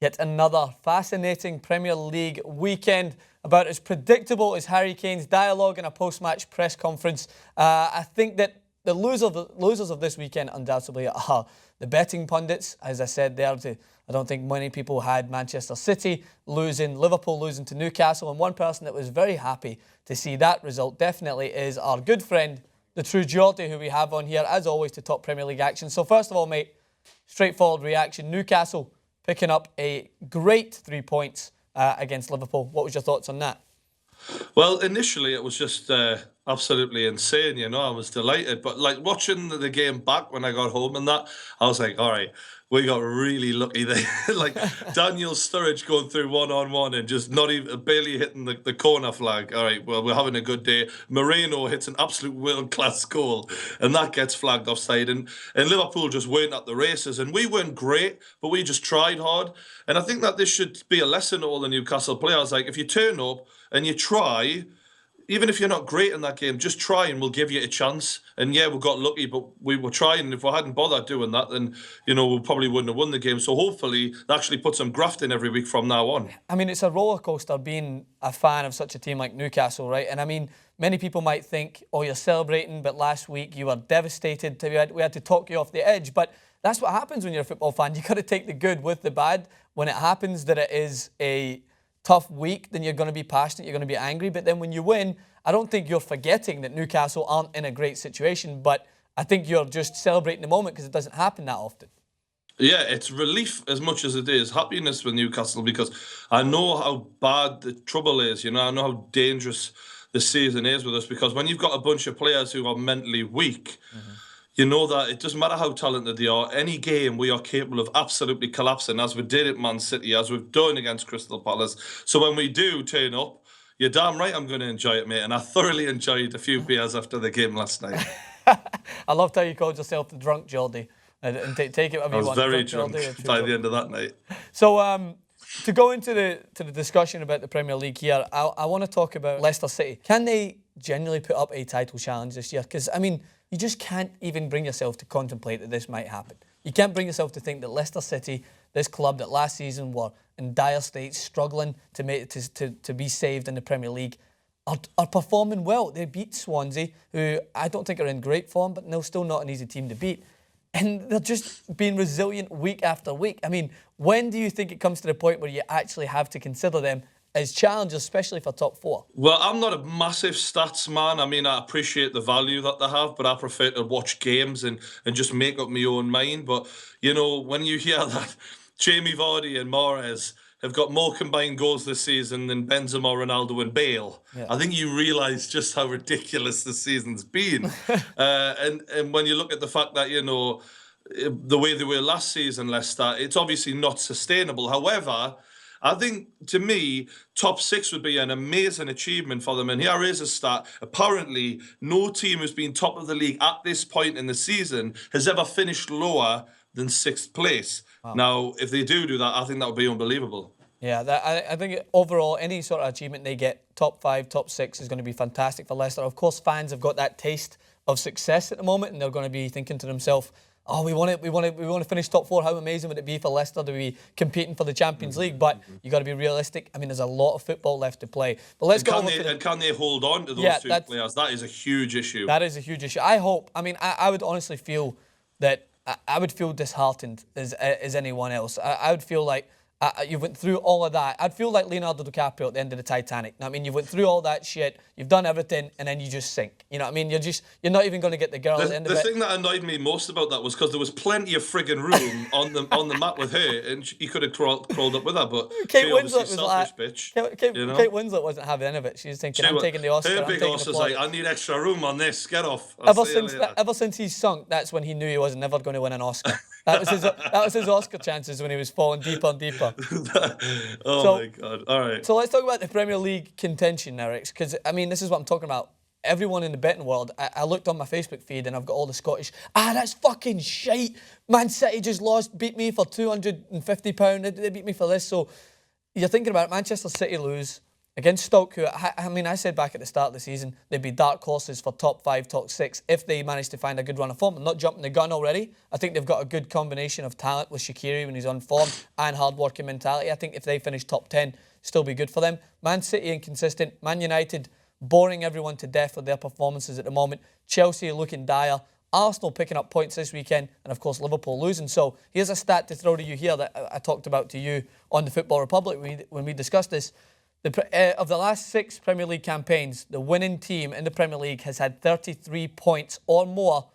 Yet another fascinating Premier League weekend, about as predictable as Harry Kane's dialogue in a post-match press conference. I think that the losers of this weekend undoubtedly are the betting pundits. As I said there, I don't think many people had Manchester City losing, Liverpool losing to Newcastle, and one person that was very happy to see that result definitely is our good friend, the True Geordie, who we have on here, as always, to talk Premier League action. So first of all, mate, straightforward reaction. Newcastle picking up a great 3 points against Liverpool. What was your thoughts on that? Well, initially it was just absolutely insane, you know. I was delighted, but like watching the game back when I got home and that, I was like, all right, we got really lucky there. Like Daniel Sturridge going through one-on-one and just not even barely hitting the corner flag. All right, well, we're having a good day. Moreno hits an absolute world-class goal and that gets flagged offside. And Liverpool just weren't at the races, and we weren't great, but we just tried hard. And I think that this should be a lesson to all the Newcastle players. Like, if you turn up and you try, even if you're not great in that game, just try and we'll give you a chance. And yeah, we got lucky, but we were trying. And if we hadn't bothered doing that, then, you know, we probably wouldn't have won the game. So hopefully they actually put some graft in every week from now on. I mean, it's a roller coaster being a fan of such a team like Newcastle, right? And I mean, many people might think, oh, you're celebrating, but last week you were devastated. We had to talk you off the edge. But that's what happens when you're a football fan. You've got to take the good with the bad. When it happens that it is a tough week, then you're going to be passionate, you're going to be angry. But then when you win, I don't think you're forgetting that Newcastle aren't in a great situation, but I think you're just celebrating the moment because it doesn't happen that often. Yeah, it's relief as much as it is happiness with Newcastle, because I know how bad the trouble is. You know, I know how dangerous the season is with us, because when you've got a bunch of players who are mentally weak, you know that it doesn't matter how talented they are. Any game we are capable of absolutely collapsing, as we did at Man City, as we've done against Crystal Palace. So when we do turn up, you're damn right I'm going to enjoy it, mate. And I thoroughly enjoyed a few beers after the game last night. I loved how you called yourself the drunk Geordie. And take it whatever you want. I was very drunk by the end of that night. So to go into the discussion about the Premier League here, I want to talk about Leicester City. Can they genuinely put up a title challenge this year? Because, I mean, you just can't even bring yourself to contemplate that this might happen. You can't bring yourself to think that Leicester City, this club that last season were in dire states, struggling to be saved in the Premier League, are performing well. They beat Swansea, who I don't think are in great form, but they're still not an easy team to beat. And they're just being resilient week after week. I mean, when do you think it comes to the point where you actually have to consider them as challengers, especially for top four? Well, I'm not a massive stats man. I mean, I appreciate the value that they have, but I prefer to watch games and just make up my own mind. But, you know, when you hear that Jamie Vardy and Mahrez have got more combined goals this season than Benzema, Ronaldo and Bale, yeah, I think you realise just how ridiculous the season's been. And when you look at the fact that, you know, the way they were last season, Leicester, it's obviously not sustainable. However, I think, to me, top six would be an amazing achievement for them. And here is a stat. Apparently, no team who's been top of the league at this point in the season has ever finished lower than sixth place. Wow. Now, if they do that, I think that would be unbelievable. Yeah, I think overall, any sort of achievement they get, top five, top six, is going to be fantastic for Leicester. Of course, fans have got that taste of success at the moment, and they're going to be thinking to themselves, oh, we want to finish top four. How amazing would it be for Leicester to be competing for the Champions League? But you got to be realistic. I mean, there's a lot of football left to play. But let's go. And can they hold on to those two players? That is a huge issue. That is a huge issue. I hope. I mean, I would honestly feel that I would feel disheartened as anyone else. I would feel like you went through all of that. I'd feel like Leonardo DiCaprio at the end of the Titanic. I mean, you went through all that shit, you've done everything, and then you just sink. You know what I mean? You're not even going to get the girl at the end of it. The thing that annoyed me most about that was because there was plenty of frigging room on the mat with her, and he could have crawled up with her, but Kate Winslet was like, bitch. Kate Winslet wasn't having any of it. She was thinking, I'm taking the Oscar. Her big horse was like, I need extra room on this. Get off. Ever since he sunk, that's when he knew he was never going to win an Oscar. That was his Oscar chances when he was falling deeper and deeper. My God. All right. So let's talk about the Premier League contention now, Rex, because, I mean, this is what I'm talking about. Everyone in the betting world, I looked on my Facebook feed and I've got all the Scottish, that's fucking shite. Man City just beat me for £250. They beat me for this. So you're thinking about it, Manchester City lose, against Stoke, who, I mean, I said back at the start of the season, they'd be dark horses for top 5, top 6 if they managed to find a good run of form. I'm not jumping the gun already. I think they've got a good combination of talent with Shaqiri when he's on form and hard-working mentality. I think if they finish top 10, still be good for them. Man City inconsistent. Man United boring everyone to death with their performances at the moment. Chelsea looking dire. Arsenal picking up points this weekend, and of course Liverpool losing. So here's a stat to throw to you here that I talked about to you on the Football Republic when we discussed this. Of the last 6 Premier League campaigns, the winning team in the Premier League has had 33 points or more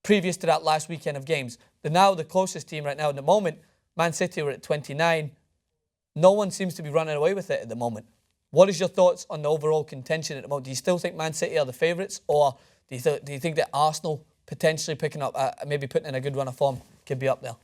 previous to that last weekend of games. The closest team right now at the moment, Man City, were at 29. No one seems to be running away with it at the moment. What is your thoughts on the overall contention at the moment? Do you still think Man City are the favourites, or do you think that Arsenal potentially picking up, maybe putting in a good run of form, could be up there?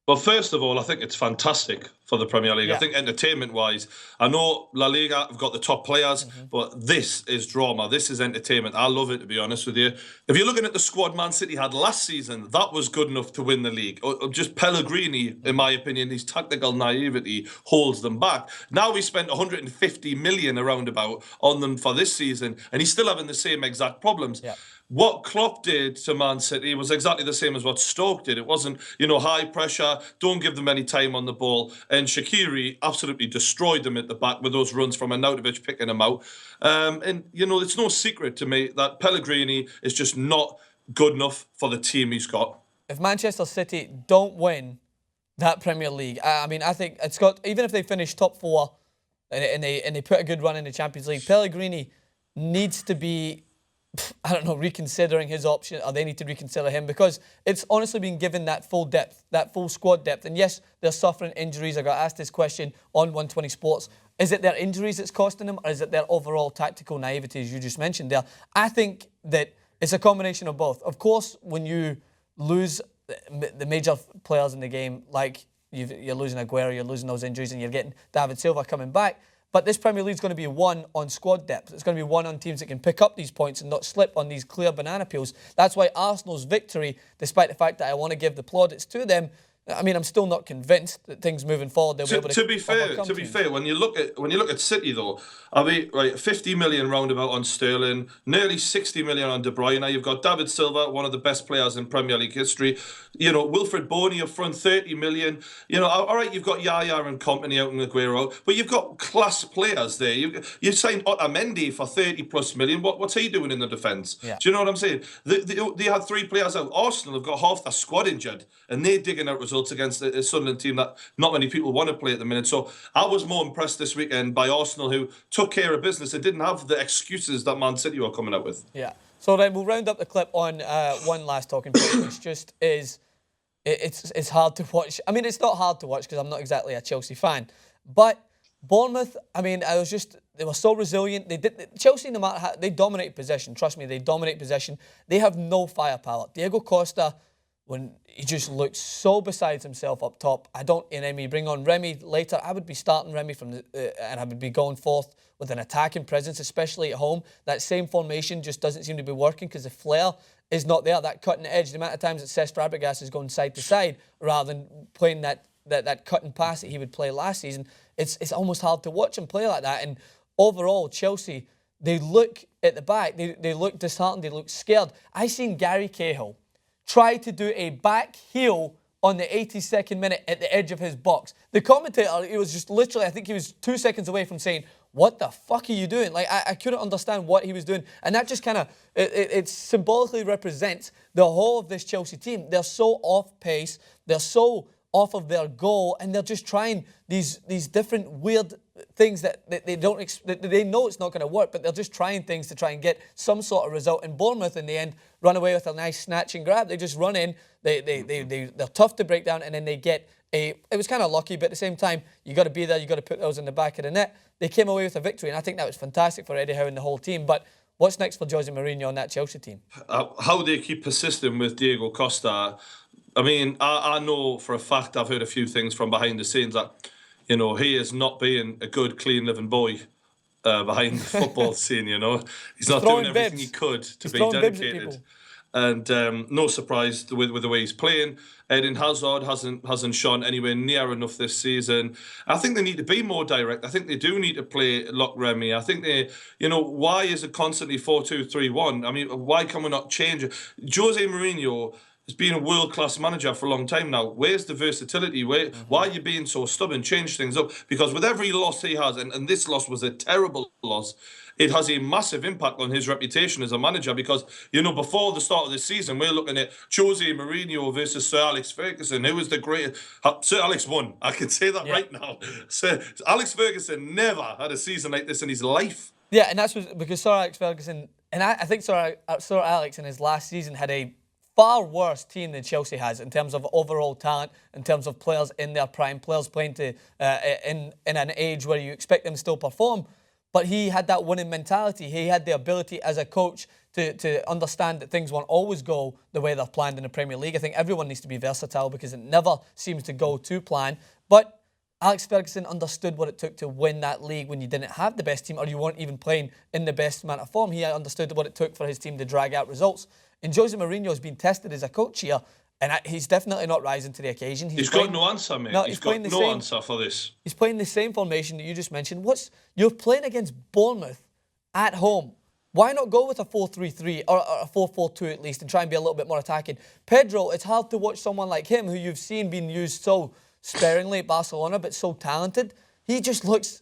Well, first of all, I think it's fantastic for the Premier League. Yeah. I think entertainment-wise, I know La Liga have got the top players, but this is drama. This is entertainment. I love it, to be honest with you. If you're looking at the squad Man City had last season, that was good enough to win the league. Just Pellegrini, in my opinion, his tactical naivety holds them back. Now we spent 150 million around about on them for this season, and he's still having the same exact problems. Yeah. What Klopp did to Man City was exactly the same as what Stoke did. It wasn't, high pressure, don't give them any time on the ball. And Shaqiri absolutely destroyed them at the back with those runs from Arnautovic picking them out. It's no secret to me that Pellegrini is just not good enough for the team he's got. If Manchester City don't win that Premier League, I think it's got, even if they finish top 4 and they put a good run in the Champions League, Pellegrini needs to be, reconsidering his option, or they need to reconsider him, because it's honestly been given that full depth, that full squad depth. And yes, they're suffering injuries. I got asked this question on 120 Sports. Is it their injuries that's costing them, or is it their overall tactical naivety, as you just mentioned there? I think that it's a combination of both. Of course, when you lose the major players in the game, like you're losing Aguero, you're losing those injuries, and you're getting David Silva coming back. But this Premier League is going to be won on squad depth. It's going to be won on teams that can pick up these points and not slip on these clear banana peels. That's why Arsenal's victory, despite the fact that I want to give the plaudits to them, I'm still not convinced that things moving forward they'll be able to. To be fair, when you look at City though, 50 million roundabout on Sterling, nearly 60 million on De Bruyne. You've got David Silva, one of the best players in Premier League history. Wilfred Boney up front, 30 million. All right, you've got Yaya and company out in Aguero, but you've got class players there. You signed Otamendi for 30 plus million. What's he doing in the defence? Yeah. Do you know what I'm saying? They had 3 players out. Arsenal have got half their squad injured, and they're digging out results against a Sunderland team that not many people want to play at the minute. So I was more impressed this weekend by Arsenal, who took care of business and didn't have the excuses that Man City were coming out with. Yeah. So then we'll round up the clip on one last talking point, which just is, it's hard to watch. It's not hard to watch because I'm not exactly a Chelsea fan, but Bournemouth, they were so resilient. Chelsea, no matter how, they dominate possession. Trust me, they dominate possession. They have no firepower. Diego Costa, when he just looks so besides himself up top. You bring on Remy later, I would be starting Remy and I would be going forth with an attacking presence, especially at home. That same formation just doesn't seem to be working because the flair is not there. That cutting edge, the amount of times that Cesc Fabregas is going side to side rather than playing that cutting pass that he would play last season, it's almost hard to watch him play like that. And overall, Chelsea, they look at the back, they look disheartened, they look scared. I seen Gary Cahill try to do a back heel on the 82nd minute at the edge of his box. The commentator, he was just literally, I think he was 2 seconds away from saying, "What the fuck are you doing?" I couldn't understand what he was doing. And that just kind of, it symbolically represents the whole of this Chelsea team. They're so off pace, they're so off of their goal, and they're just trying these different weird things that they know it's not going to work, but they're just trying things to try and get some sort of result. And Bournemouth, in the end, run away with a nice snatch and grab. They just run in, they're tough to break down, and then they get it was kind of lucky, but at the same time, you got to be there, you got to put those in the back of the net. They came away with a victory, and I think that was fantastic for Eddie Howe and the whole team. But what's next for Jose Mourinho on that Chelsea team? How they keep persisting with Diego Costa. I know for a fact, I've heard a few things from behind the scenes that, he is not being a good, clean living boy behind the football scene, He's not doing everything he could to be dedicated. and no surprise with the way he's playing. Eden Hazard hasn't shone anywhere near enough this season. I think they need to be more direct. I think they do need to play Lock Remy. I think why is it constantly 4-2-3-1? I mean, why can we not change it? Jose Mourinho has been a world-class manager for a long time now. Where's the versatility? Why are you being so stubborn? Change things up. Because with every loss he has, and this loss was a terrible loss, it has a massive impact on his reputation as a manager. Because, before the start of the season, we're looking at Jose Mourinho versus Sir Alex Ferguson. Who was the greatest? Sir Alex won. I can say that right now. Sir Alex Ferguson never had a season like this in his life. Yeah, and that's because Sir Alex Ferguson, and I think Sir Alex in his last season had a far worse team than Chelsea has in terms of overall talent, in terms of players in their prime, players playing in an age where you expect them to still perform. But he had that winning mentality. He had the ability as a coach to understand that things won't always go the way they're planned in the Premier League. I think everyone needs to be versatile because it never seems to go to plan. But Alex Ferguson understood what it took to win that league when you didn't have the best team or you weren't even playing in the best amount of form. He understood what it took for his team to drag out results. And Jose Mourinho has been tested as a coach here, and he's definitely not rising to the occasion. He's got no answer, mate. No, he's got no answer for this. He's playing the same formation that you just mentioned. You're playing against Bournemouth at home. Why not go with a 4-3-3 or a 4-4-2 at least and try and be a little bit more attacking? Pedro, it's hard to watch someone like him who you've seen being used so sparingly at Barcelona but so talented. He looks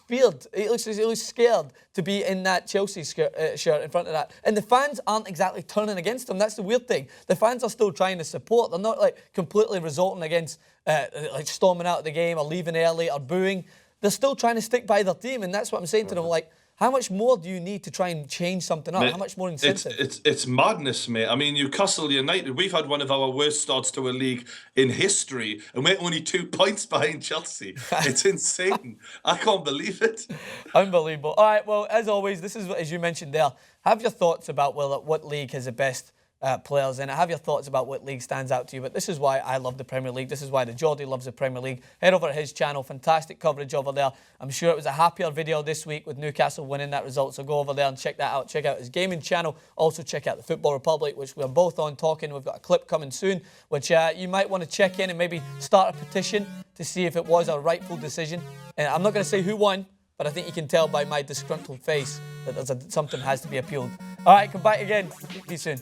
feared. He looks scared to be in that Chelsea shirt in front of that. And the fans aren't exactly turning against him. That's the weird thing. The fans are still trying to support. They're not completely resulting against storming out of the game or leaving early or booing. They're still trying to stick by their team, and that's what I'm saying to them. How much more do you need to try and change something up? Mate, how much more incentive? It's madness, mate. I mean, Newcastle United, we've had one of our worst starts to a league in history, and we're only 2 points behind Chelsea. It's insane. I can't believe it. Unbelievable. All right, well, as always, this is, as you mentioned there, have your thoughts about what league has the best players in it. Have your thoughts about what league stands out to you. But this is why I love the Premier League. This is why the Geordie loves the Premier League. Head over to his channel. Fantastic coverage over there. I'm sure it was a happier video this week with Newcastle winning that result. So go over there and check that out. Check out his gaming channel. Also check out the Football Republic, which we're both on talking. We've got a clip coming soon, which you might want to check in and maybe start a petition to see if it was a rightful decision. And I'm not going to say who won, but I think you can tell by my disgruntled face that something has to be appealed. All right, come back again. See you soon.